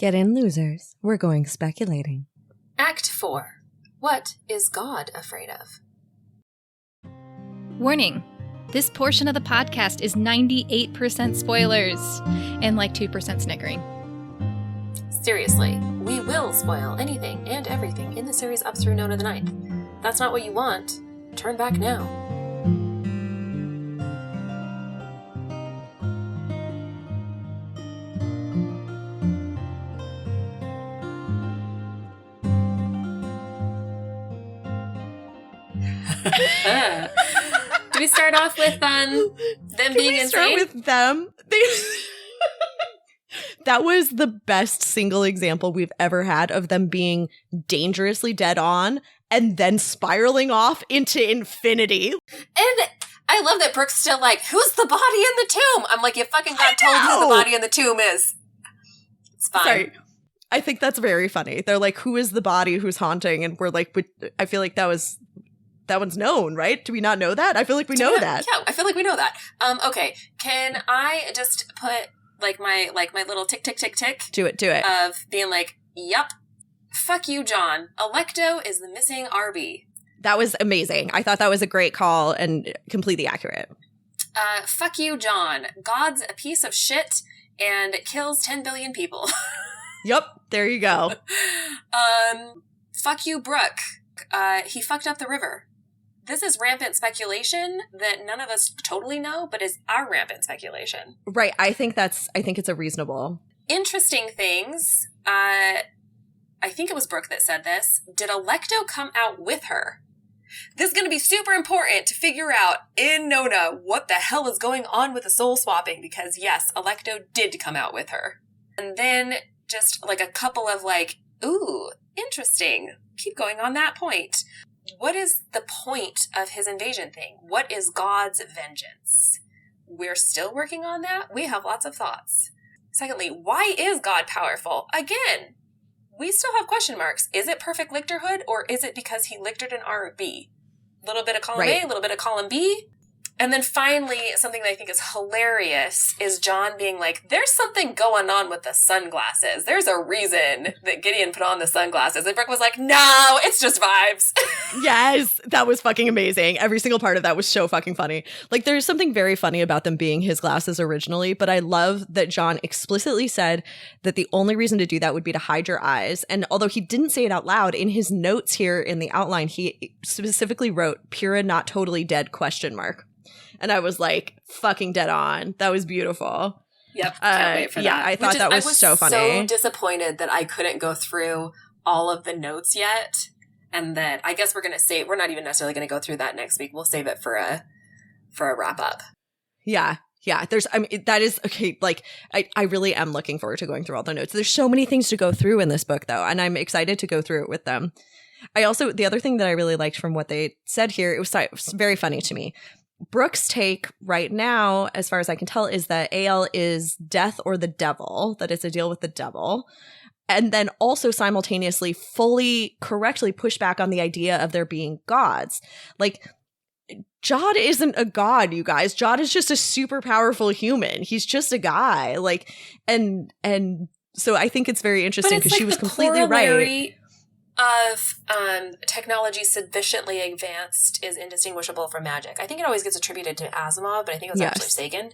Get in, losers. We're going speculating. Act 4. What is God afraid of? Warning. This portion of the podcast is 98% spoilers and like 2% snickering. Seriously, we will spoil anything and everything in the series up through John and the Ninth. That's not what you want. Turn back now. Do we start off with them being insane? Start with them. That was the best single example we've ever had of them being dangerously dead on and then spiraling off into infinity. And I love that Brooke's still like, who's the body in the tomb? I'm like, you fucking got told who the body in the tomb is. It's fine. Sorry. I think that's very funny. They're like, who is the body who's haunting? And we're like, I feel like that one's known, right? Do we not know that? I feel like we know that. Yeah, I feel like we know that. Okay, can I just put my little tick, tick, tick, tick? Do it. Of being like, yup, fuck you, John. Electo is the missing RB. That was amazing. I thought that was a great call and completely accurate. Fuck you, John. God's a piece of shit and kills 10 billion people. Yep, there you go. Fuck you, Brooke. He fucked up the river. This is rampant speculation that none of us totally know, but is our rampant speculation. Right. I think it's a reasonable. Interesting things. I think it was Brooke that said this. Did Electo come out with her? This is going to be super important to figure out in Nona what the hell is going on with the soul swapping, because yes, Electo did come out with her. And then just like a couple of like, ooh, interesting. Keep going on that point. What is the point of his invasion thing? What is God's vengeance? We're still working on that. We have lots of thoughts. Secondly, why is God powerful? Again, we still have question marks. Is it perfect lictorhood, or is it because he lictored an RB? A little bit of column A, a little bit of column B. And then finally, something that I think is hilarious is John being like, there's something going on with the sunglasses. There's a reason that Gideon put on the sunglasses. And Brooke was like, no, it's just vibes. Yes, that was fucking amazing. Every single part of that was so fucking funny. Like, there's something very funny about them being his glasses originally, but I love that John explicitly said that the only reason to do that would be to hide your eyes. And although he didn't say it out loud, in his notes here in the outline, he specifically wrote, Pyrrha not totally dead ? And I was like, fucking dead on. That was beautiful. Yep. Can't wait for that. Yeah, I thought that was so funny. I was so disappointed that I couldn't go through all of the notes yet. And that I guess we're not even necessarily going to go through that next week. We'll save it for a wrap up. Yeah. Yeah. That is okay. Like, I really am looking forward to going through all the notes. There's so many things to go through in this book, though. And I'm excited to go through it with them. The other thing that I really liked from what they said here, it was very funny to me. Brooke's take right now, as far as I can tell, is that AL is death or the devil, that it's a deal with the devil. And then also simultaneously fully correctly push back on the idea of there being gods. Like, Jod isn't a god, you guys. Jod is just a super powerful human. He's just a guy. Like, and so I think it's very interesting because she was completely right. Of technology sufficiently advanced is indistinguishable from magic. I think it always gets attributed to Asimov, but I think it was actually Sagan.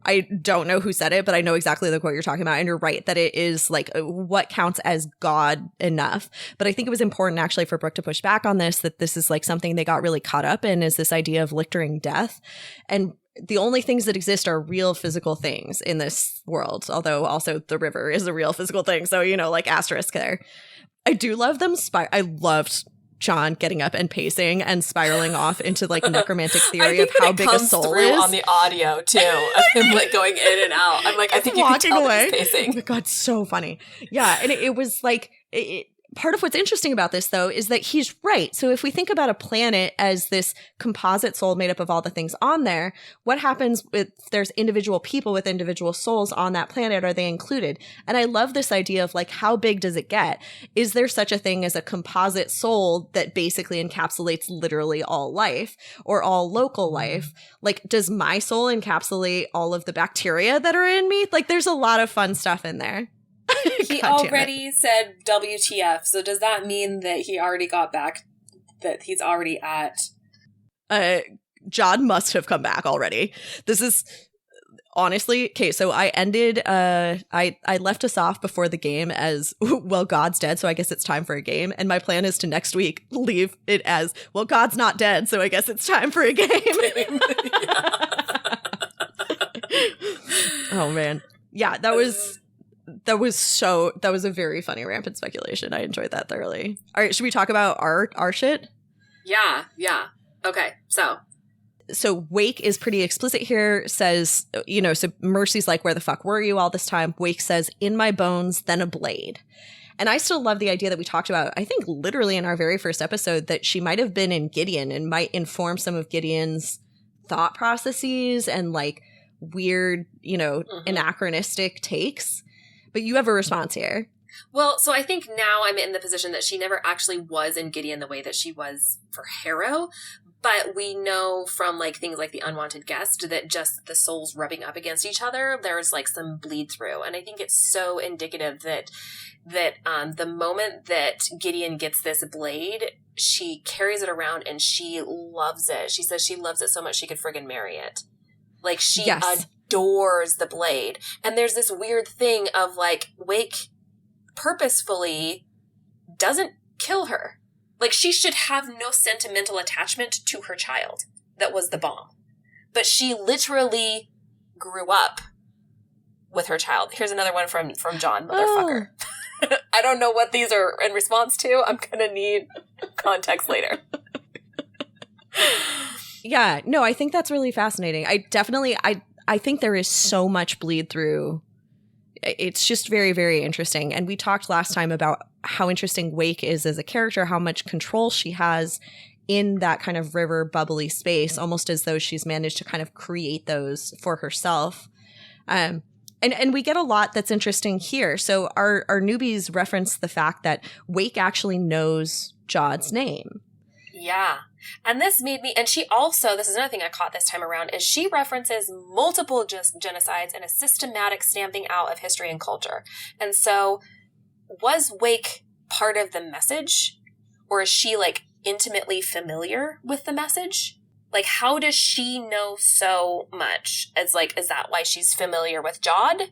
I don't know who said it, but I know exactly the quote you're talking about. And you're right that it is like what counts as God enough. But I think it was important actually for Brooke to push back on this, that this is like something they got really caught up in, is this idea of lictoring death. And the only things that exist are real physical things in this world, although also the river is a real physical thing. So, like asterisk there. I do love them. I loved John getting up and pacing and spiraling off into like necromantic theory of how big a soul is. On the audio too, of him like going in and out. I'm like, I think you can tell that he's pacing. Oh my God, so funny. Yeah, and it was like part of what's interesting about this, though, is that he's right. So if we think about a planet as this composite soul made up of all the things on there, what happens if there's individual people with individual souls on that planet? Are they included? And I love this idea of like, how big does it get? Is there such a thing as a composite soul that basically encapsulates literally all life or all local life? Like, does my soul encapsulate all of the bacteria that are in me? Like, there's a lot of fun stuff in there. He already said WTF, so does that mean that he already got back, that he's already at... John must have come back already. This is... Honestly, okay, so I ended, I left us off before the game as, well, God's dead, so I guess it's time for a game. And my plan is to next week leave it as, well, God's not dead, so I guess it's time for a game. Oh, man. Yeah, that was a very funny rampant speculation. I enjoyed that thoroughly. All right, should we talk about our shit? Yeah. Okay, So Wake is pretty explicit here, says, so Mercy's like, where the fuck were you all this time? Wake says, in my bones, then a blade. And I still love the idea that we talked about, I think literally in our very first episode, that she might have been in Gideon and might inform some of Gideon's thought processes and like weird, anachronistic takes. But you have a response here. Well, so I think now I'm in the position that she never actually was in Gideon the way that she was for Harrow. But we know from like things like the unwanted guest that just the souls rubbing up against each other, there's like some bleed through. And I think it's so indicative that the moment that Gideon gets this blade, she carries it around and she loves it. She says she loves it so much she could friggin' marry it. Like she adores the blade. And there's this weird thing of like Wake purposefully doesn't kill her. Like, she should have no sentimental attachment to her child that was the bomb. But she literally grew up with her child. Here's another one from John, motherfucker. Oh. I don't know what these are in response to. I'm going to need context later. Yeah, no, I think that's really fascinating. I think there is so much bleed through. It's just very, very interesting. And we talked last time about how interesting Wake is as a character, how much control she has in that kind of river bubbly space, almost as though she's managed to kind of create those for herself. And we get a lot that's interesting here. So our newbies reference the fact that Wake actually knows Jod's name. Yeah. And this made me, and she also, this is another thing I caught this time around, is she references multiple genocides and a systematic stamping out of history and culture. And so was Wake part of the message? Or is she like intimately familiar with the message? Like, how does she know so much? Is that why she's familiar with Jod?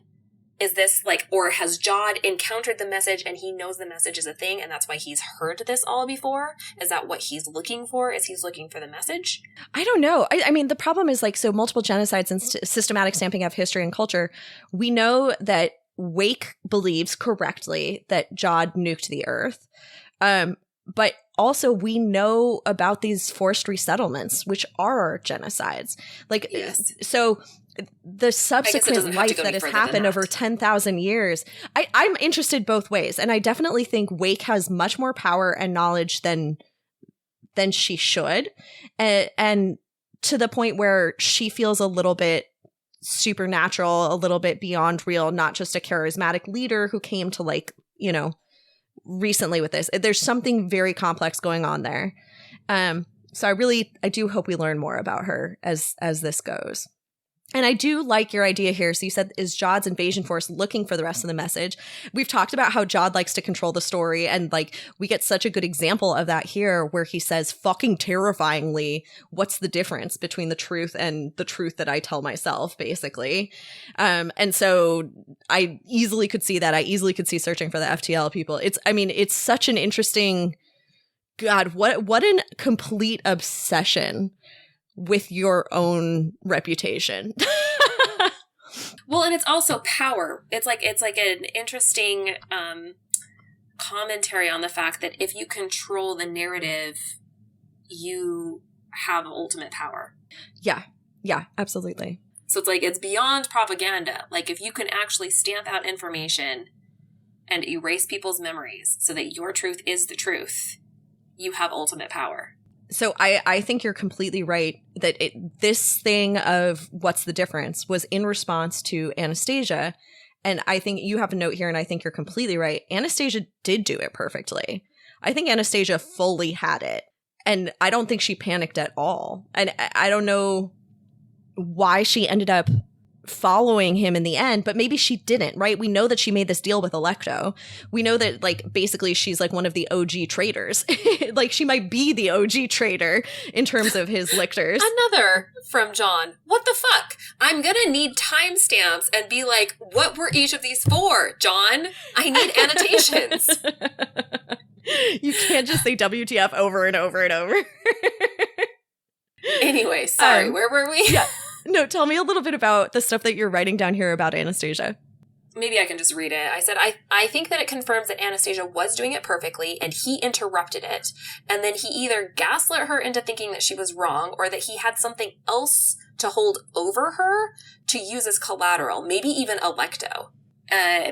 Is this like, or has Jod encountered the message and he knows the message is a thing and that's why he's heard this all before? Is that what he's looking for? Is he's looking for the message? I don't know. I mean, the problem is like, so multiple genocides and systematic stamping of history and culture. We know that Wake believes correctly that Jod nuked the earth. But also we know about these forced resettlements, which are genocides. Like, yes. So the subsequent life that has happened over 10,000 years, I'm interested both ways. And I definitely think Wake has much more power and knowledge than she should. And to the point where she feels a little bit supernatural, a little bit beyond real, not just a charismatic leader who came to recently with this. There's something very complex going on there. So I do hope we learn more about her as this goes. And I do like your idea here. So you said, is Jod's invasion force looking for the rest of the message? We've talked about how Jod likes to control the story. And like, we get such a good example of that here where he says fucking terrifyingly, what's the difference between the truth and the truth that I tell myself, basically. And so I easily could see that. I easily could see searching for the FTL people. It's such an interesting, God, what an complete obsession with your own reputation. Well, and it's also power. It's like an interesting commentary on the fact that if you control the narrative, you have ultimate power. Yeah, absolutely. So it's like, it's beyond propaganda. Like, if you can actually stamp out information and erase people's memories so that your truth is the truth, you have ultimate power. So I think you're completely right that this thing of what's the difference was in response to Anastasia. And I think you have a note here, and I think you're completely right. Anastasia did do it perfectly. I think Anastasia fully had it. And I don't think she panicked at all. And I don't know why she ended up following him in the end, but maybe she didn't, right? We know that she made this deal with Alecto. We know that, like, basically she's like one of the OG traitors. Like, she might be the OG traitor in terms of his lictors. Another from John. What the fuck? I'm gonna need timestamps and be like, what were each of these for, John? I need annotations. You can't just say WTF over and over and over. Anyway, sorry, where were we? Yeah. No, tell me a little bit about the stuff that you're writing down here about Anastasia. Maybe I can just read it. I said, I think that it confirms that Anastasia was doing it perfectly and he interrupted it. And then he either gaslit her into thinking that she was wrong or that he had something else to hold over her to use as collateral, maybe even Alecto.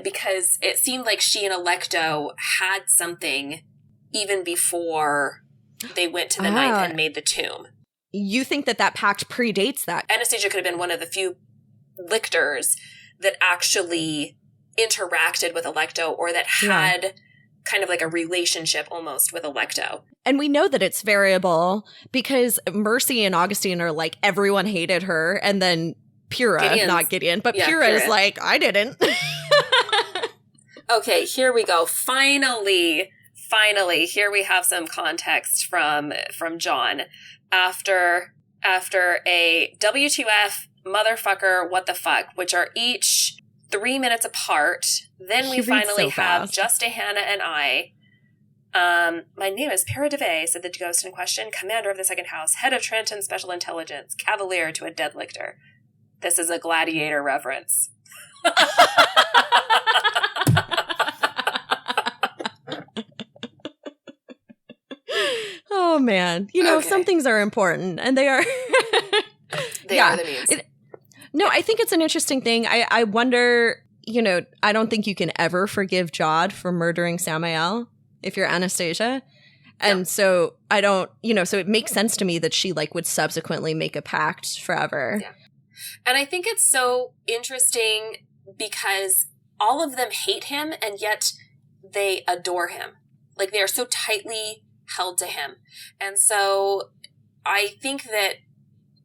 Because it seemed like she and Alecto had something even before they went to the ninth and made the tomb. You think that pact predates that? Anastasia could have been one of the few lictors that actually interacted with Alecto or that had kind of like a relationship almost with Alecto. And we know that it's variable because Mercy and Augustine are like, everyone hated her. And then Pyrrha, not Gideon, but Pyrrha is like, I didn't. Okay, here we go. Finally, here we have some context from John. After a WTF, motherfucker, what the fuck, which are each 3 minutes apart, then we finally have Just a Hannah and I. My name is Pyrrha DeVay, said the ghost in question, commander of the second house, head of Trenton Special Intelligence, cavalier to a dead lictor. This is a gladiator reference. Oh, man. You know, some things are important, and they are. They are the memes. No, I think it's an interesting thing. I wonder, you know, I don't think you can ever forgive Jod for murdering Samael if you're Anastasia. And so I don't, you know, so it makes sense to me that she like would subsequently make a pact forever. Yeah. And I think it's so interesting because all of them hate him and yet they adore him. Like they are so tightly held to him. And so I think that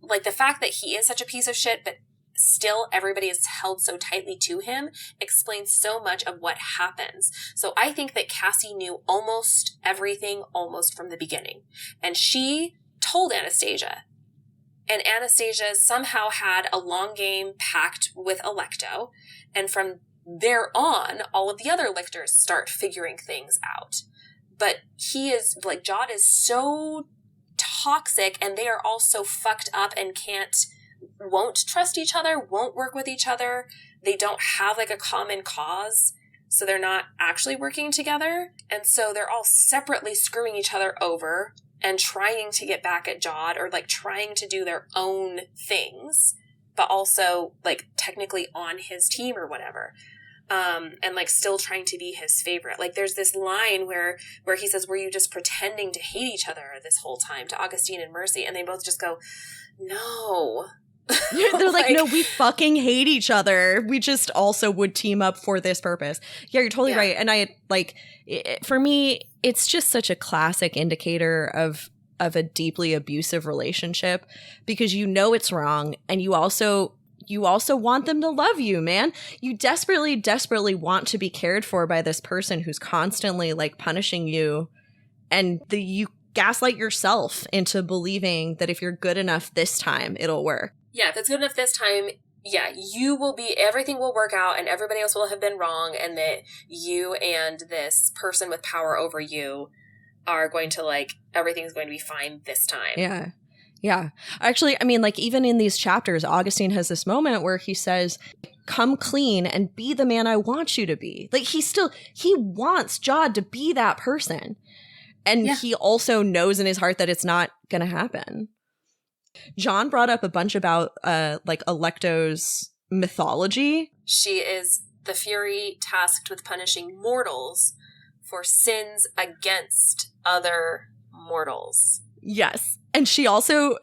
like the fact that he is such a piece of shit, but still everybody is held so tightly to him explains so much of what happens. So I think that Cassie knew almost everything almost from the beginning. And she told Anastasia. And Anastasia somehow had a long game pact with Alecto. And from there on, all of the other lictors start figuring things out. But he is, like, Jod is so toxic and they are all so fucked up and won't trust each other, won't work with each other. They don't have like a common cause. So they're not actually working together. And so they're all separately screwing each other over and trying to get back at Jod or like trying to do their own things, but also like technically on his team or whatever. And like still trying to be his favorite. Like there's this line where he says, were you just pretending to hate each other this whole time, to Augustine and Mercy? And they both just go, no. They're like, no, we fucking hate each other. We just also would team up for this purpose. Yeah, you're totally right. And I like, for me, it's just such a classic indicator of a deeply abusive relationship because you know it's wrong and you also want them to love you, man. You desperately, desperately want to be cared for by this person who's constantly like punishing you, and you gaslight yourself into believing that if you're good enough this time, it'll work. Yeah, if it's good enough this time, yeah, everything will work out and everybody else will have been wrong and that you and this person with power over you are going to like, everything's going to be fine this time. Yeah. Yeah. Actually, I mean, like even in these chapters, Augustine has this moment where he says, come clean and be the man I want you to be. Like he wants Jod to be that person. And he also knows in his heart that it's not going to happen. John brought up a bunch about like Alecto's mythology. She is the Fury tasked with punishing mortals for sins against other mortals. Yes. And she's also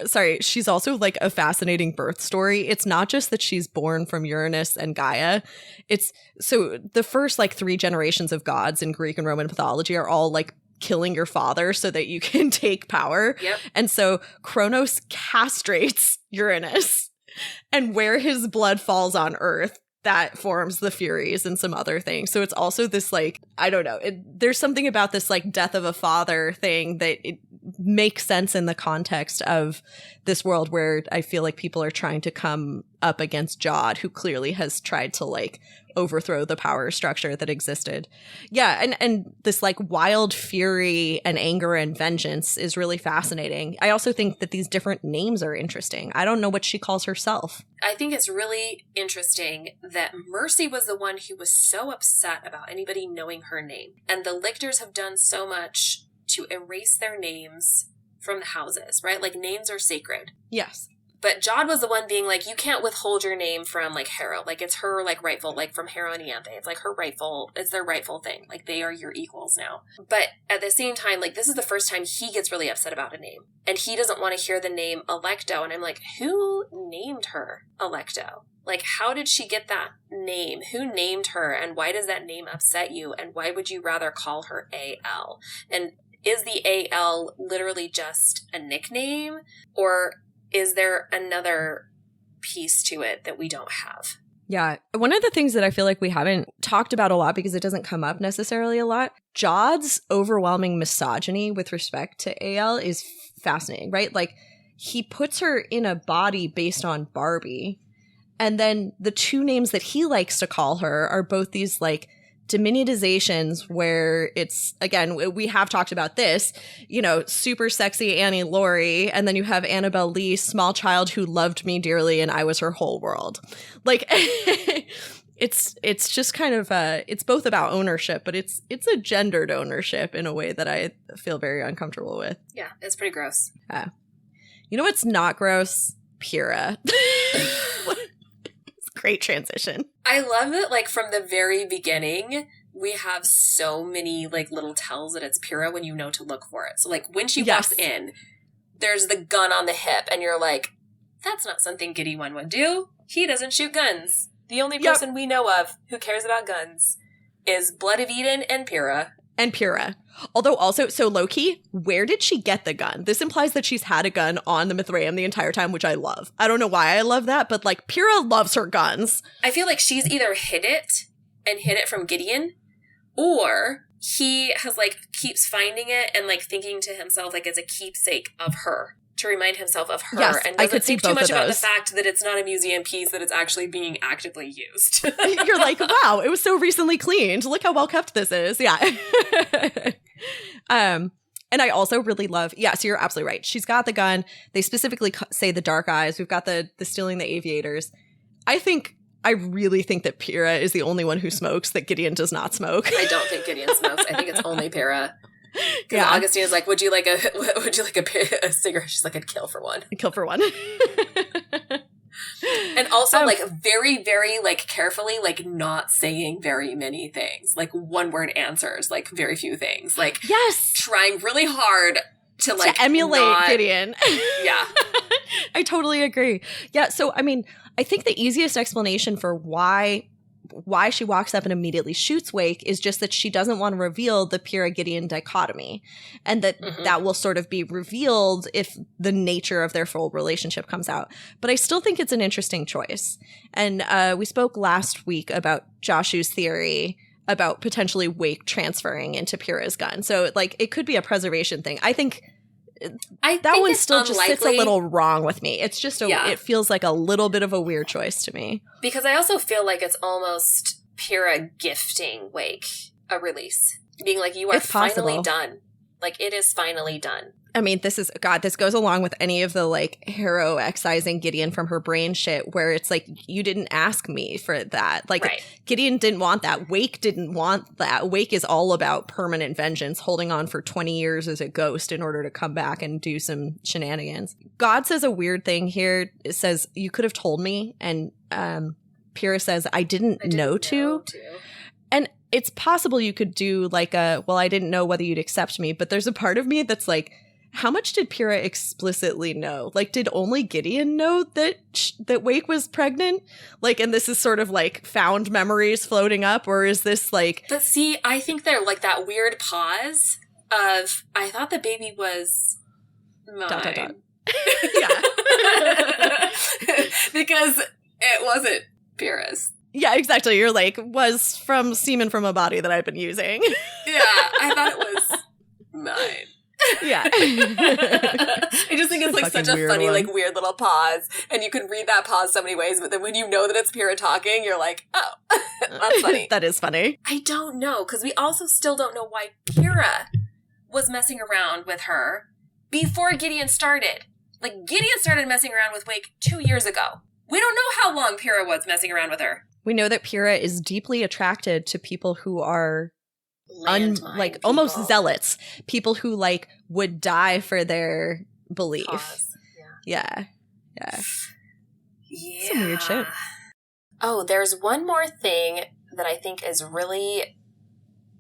like a fascinating birth story. It's not just that she's born from Uranus and Gaia. It's so the first like 3 generations of gods in Greek and Roman mythology are all like killing your father so that you can take power. Yep. And so Kronos castrates Uranus And where his blood falls on earth, that forms the Furies and some other things. So it's also this, like, I don't know. There's something about this, like, death of a father thing that it makes sense in the context of this world where I feel like people are trying to come up against Jod, who clearly has tried to, like, overthrow the power structure that existed. Yeah, and this, like, wild fury and anger and vengeance is really fascinating. I also think that these different names are interesting. I don't know what she calls herself. I think it's really interesting that Mercy was the one who was so upset about anybody knowing her name. And the lictors have done so much to erase their names from the houses, right? Like, names are sacred. Yes. But Jod was the one being like, you can't withhold your name from, like, Harrow. Like, it's her, like, rightful, like, from Harrow and Ianthe. It's, like, it's their rightful thing. Like, they are your equals now. But at the same time, like, this is the first time he gets really upset about a name. And he doesn't want to hear the name Alecto. And I'm like, who named her Alecto? Like, how did she get that name? Who named her? And why does that name upset you? And why would you rather call her A.L.? And is the A.L. literally just a nickname? Or is there another piece to it that we don't have? Yeah. One of the things that I feel like we haven't talked about a lot because it doesn't come up necessarily a lot, Jod's overwhelming misogyny with respect to A.L. is fascinating, right? Like, he puts her in a body based on Barbie. And then the two names that he likes to call her are both these, like, diminutizations where it's, again, we have talked about this, you know, super sexy Annie Laurie, and then you have Annabelle Lee, small child who loved me dearly and I was her whole world. Like, it's just kind of it's both about ownership, but it's a gendered ownership in a way that I feel very uncomfortable with. Yeah, it's pretty gross. You know what's not gross? Pyrrha. Great transition. I love it. Like, from the very beginning, we have so many, like, little tells that it's Pyrrha when you know to look for it. So, like, when she walks in, there's the gun on the hip, and you're like, that's not something Gideon would do. He doesn't shoot guns. The only person we know of who cares about guns is Blood of Eden and Pyrrha. And Pyrrha. Although also, so low-key, where did she get the gun? This implies that she's had a gun on the Mithraeum the entire time, which I love. I don't know why I love that, but, like, Pyrrha loves her guns. I feel like she's either hid it from Gideon, or he has, like, keeps finding it and, like, thinking to himself, like, it's a keepsake of her, to remind himself of her. Yes, and I could think see too both much of about the those. fact that it's not a museum piece, that it's actually being actively used. You're like, wow, it was so recently cleaned. Look how well kept this is. Yeah. And I also really love, so you're absolutely right. She's got the gun. They specifically say the dark eyes. We've got the stealing the aviators. I really think that Pyrrha is the only one who smokes, that Gideon does not smoke. I don't think Gideon smokes. I think it's only Pyrrha. Because Augustine is like, would you like a cigarette? She's like, I'd kill for one. Kill for one. And also, like, very, very, like, carefully, like, not saying very many things. Like, one-word answers, like, very few things. Like, yes, trying really hard to, like, to emulate Gideon. Yeah. I totally agree. Yeah, so, I mean, I think the easiest explanation for why she walks up and immediately shoots Wake is just that she doesn't want to reveal the Pyrrha-Gideon dichotomy, and that that will sort of be revealed if the nature of their full relationship comes out. But I still think it's an interesting choice. And we spoke last week about Joshu's theory about potentially Wake transferring into Pyrrha's gun. So, like, it could be a preservation thing. I think that one still just sits a little wrong with me. It's just it feels like a little bit of a weird choice to me. Because I also feel like it's almost Pyrrha gifting Wake a release. Being like, you are finally done. Like, it is finally done. I mean, this goes along with any of the, like, Harrow excising Gideon from her brain shit, where it's like, you didn't ask me for that. Like, Gideon didn't want that. Wake didn't want that. Wake is all about permanent vengeance, holding on for 20 years as a ghost in order to come back and do some shenanigans. God says a weird thing here. It says, you could have told me. And Pyrrha says, I didn't know to. And it's possible you could do, like, I didn't know whether you'd accept me. But there's a part of me that's like, how much did Pyrrha explicitly know? Like, did only Gideon know that Wake was pregnant? Like, and this is sort of like found memories floating up, or is this like? But see, I think they're like that weird pause of, I thought the baby was mine. Yeah. because it wasn't Pyrrha's. Yeah, exactly. You're like, was from semen from a body that I've been using. Yeah, I thought it was mine. Yeah. I just think it's like such a funny, one. like weird little pause. And you can read that pause so many ways, but then when you know that it's Pyrrha talking, you're like, oh, that's funny. That is funny. I don't know, because we also still don't know why Pyrrha was messing around with her before Gideon started. Like, Gideon started messing around with Wake 2 years ago. We don't know how long Pyrrha was messing around with her. We know that Pyrrha is deeply attracted to people who are Landmine almost people. zealots, people who like would die for their belief. Pause. Yeah. Yeah. Some weird shit. Oh, there's one more thing that I think is really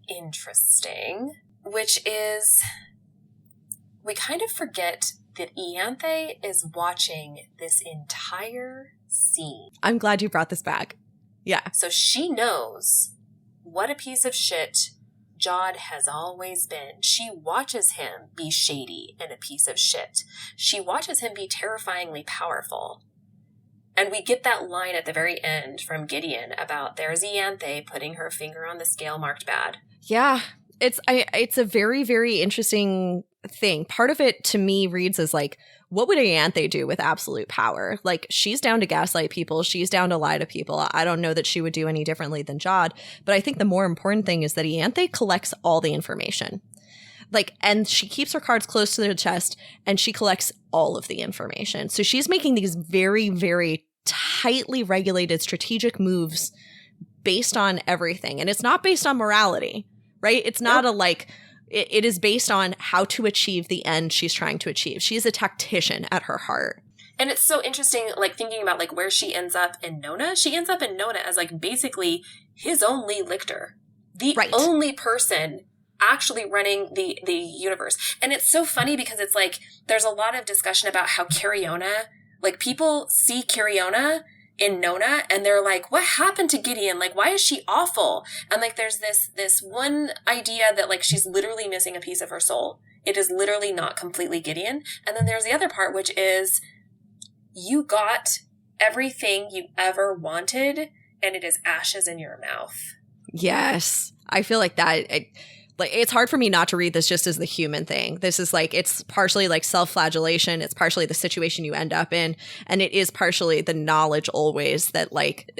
interesting, which is we kind of forget that Ianthe is watching this entire scene. I'm glad you brought this back. Yeah. So she knows what a piece of shit Jod has always been. She watches him be shady and a piece of shit. She watches him be terrifyingly powerful. And we get that line at the very end from Gideon about there's Ianthe putting her finger on the scale marked bad. Yeah. It's a very, very interesting thing. Part of it to me reads as like, what would Ianthe do with absolute power? Like, she's down to gaslight people. She's down to lie to people. I don't know that she would do any differently than Jod. But I think the more important thing is that Ianthe collects all the information. Like, and she keeps her cards close to their chest and she collects all of the information. So she's making these very, very tightly regulated strategic moves based on everything. And it's not based on morality, right? It's not it is based on how to achieve the end she's trying to achieve. She is a tactician at her heart. And it's so interesting, like, thinking about, like, where she ends up in Nona. She ends up in Nona as, like, basically his only lictor. The only person actually running the universe. And it's so funny because it's, like, there's a lot of discussion about how Cariona, like, people see Cariona in Nona and they're like, what happened to Gideon? Like, why is she awful? And, like, there's this one idea that, like, she's literally missing a piece of her soul. It is literally not completely Gideon. And then there's the other part, which is you got everything you ever wanted and it is ashes in your mouth. Yes. I feel like that. It's hard for me not to read this just as the human thing. This is like, it's partially like self-flagellation. It's partially the situation you end up in. And it is partially the knowledge always that like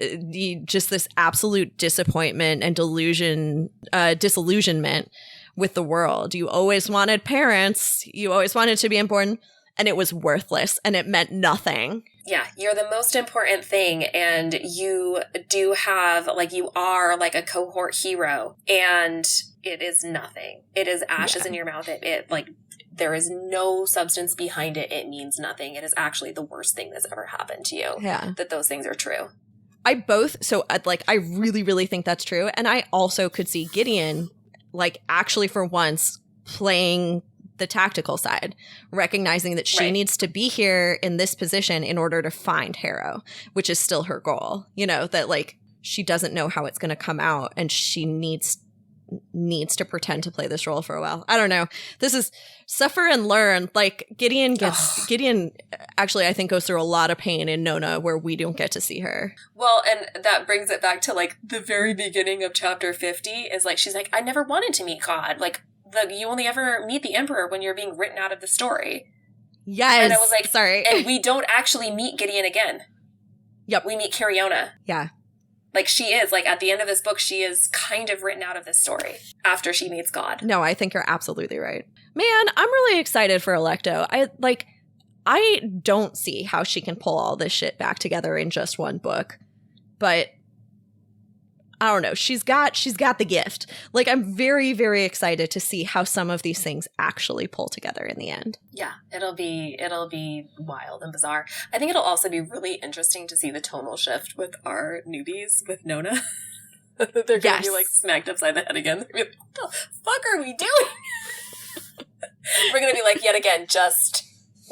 just this absolute disappointment and disillusionment with the world. You always wanted parents. You always wanted to be important. And it was worthless and it meant nothing. Yeah, you're the most important thing and you do have, like, you are like a cohort hero and it is nothing. It is ashes in your mouth. It like, there is no substance behind it. It means nothing. It is actually the worst thing that's ever happened to you. Yeah. That those things are true. I really, really think that's true. And I also could see Gideon, like, actually for once playing the tactical side, recognizing that she needs to be here in this position in order to find Harrow, which is still her goal. You know, that like she doesn't know how it's going to come out and she needs to pretend to play this role for a while. I don't know. This is suffer and learn. Like Gideon actually I think goes through a lot of pain in Nona where we don't get to see her. Well, and that brings it back to like the very beginning of chapter 50 is like, she's like, I never wanted to meet God. Like, you only ever meet the Emperor when you're being written out of the story. Yes. And I was like, sorry. And we don't actually meet Gideon again. Yep. We meet Cariona. Yeah. Like, she is, like, at the end of this book, she is kind of written out of this story after she meets God. No, I think you're absolutely right. Man, I'm really excited for Alecto. I don't see how she can pull all this shit back together in just one book. But I don't know. She's got the gift. Like, I'm very, very excited to see how some of these things actually pull together in the end. Yeah, it'll be wild and bizarre. I think it'll also be really interesting to see the tonal shift with our newbies, with Nona. They're going to be, like, smacked upside the head again. They're going to be like, what the fuck are we doing? We're going to be like, yet again, just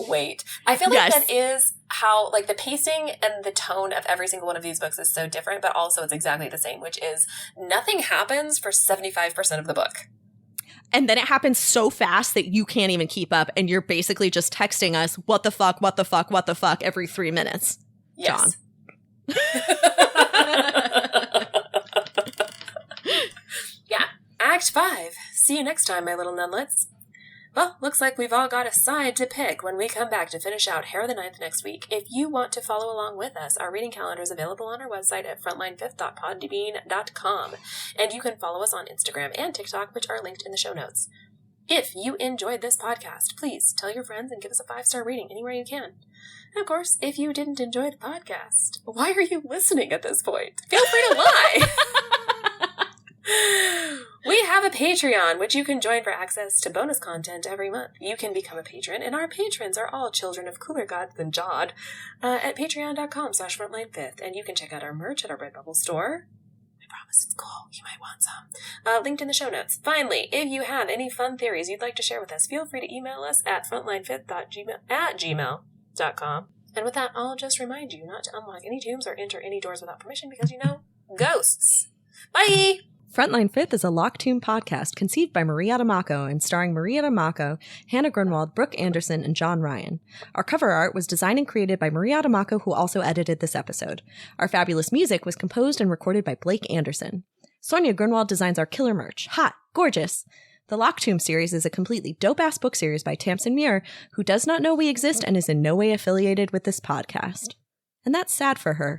wait. I feel like that is how, like, the pacing and the tone of every single one of these books is so different, but also it's exactly the same, which is nothing happens for 75% of the book. And then it happens so fast that you can't even keep up, and you're basically just texting us, what the fuck, every 3 minutes. Yes. John. Yeah. Act 5. See you next time, my little nunlets. Well, looks like we've all got a side to pick when we come back to finish out Harrow the Ninth next week. If you want to follow along with us, our reading calendar is available on our website at frontline5th.podbean.com, and you can follow us on Instagram and TikTok, which are linked in the show notes. If you enjoyed this podcast, please tell your friends and give us a 5-star rating anywhere you can. And of course, if you didn't enjoy the podcast, why are you listening at this point? Feel free to lie! We have a Patreon, which you can join for access to bonus content every month. You can become a patron, and our patrons are all children of cooler gods than Jod at patreon.com/frontline5th. And you can check out our merch at our Redbubble store. I promise it's cool. You might want some. Linked in the show notes. Finally, if you have any fun theories you'd like to share with us, feel free to email us at frontline5th@gmail.com. And with that, I'll just remind you not to unlock any tombs or enter any doors without permission because, ghosts. Bye! Frontline Fifth is a Lock Tomb podcast conceived by Maria D'Amaco and starring Maria D'Amaco, Hannah Grunwald, Brooke Anderson, and John Ryan. Our cover art was designed and created by Maria D'Amaco, who also edited this episode. Our fabulous music was composed and recorded by Blake Anderson. Sonia Grunwald designs our killer merch. Hot. Gorgeous. The Lock Tomb series is a completely dope-ass book series by Tamsin Muir, who does not know we exist and is in no way affiliated with this podcast. And that's sad for her.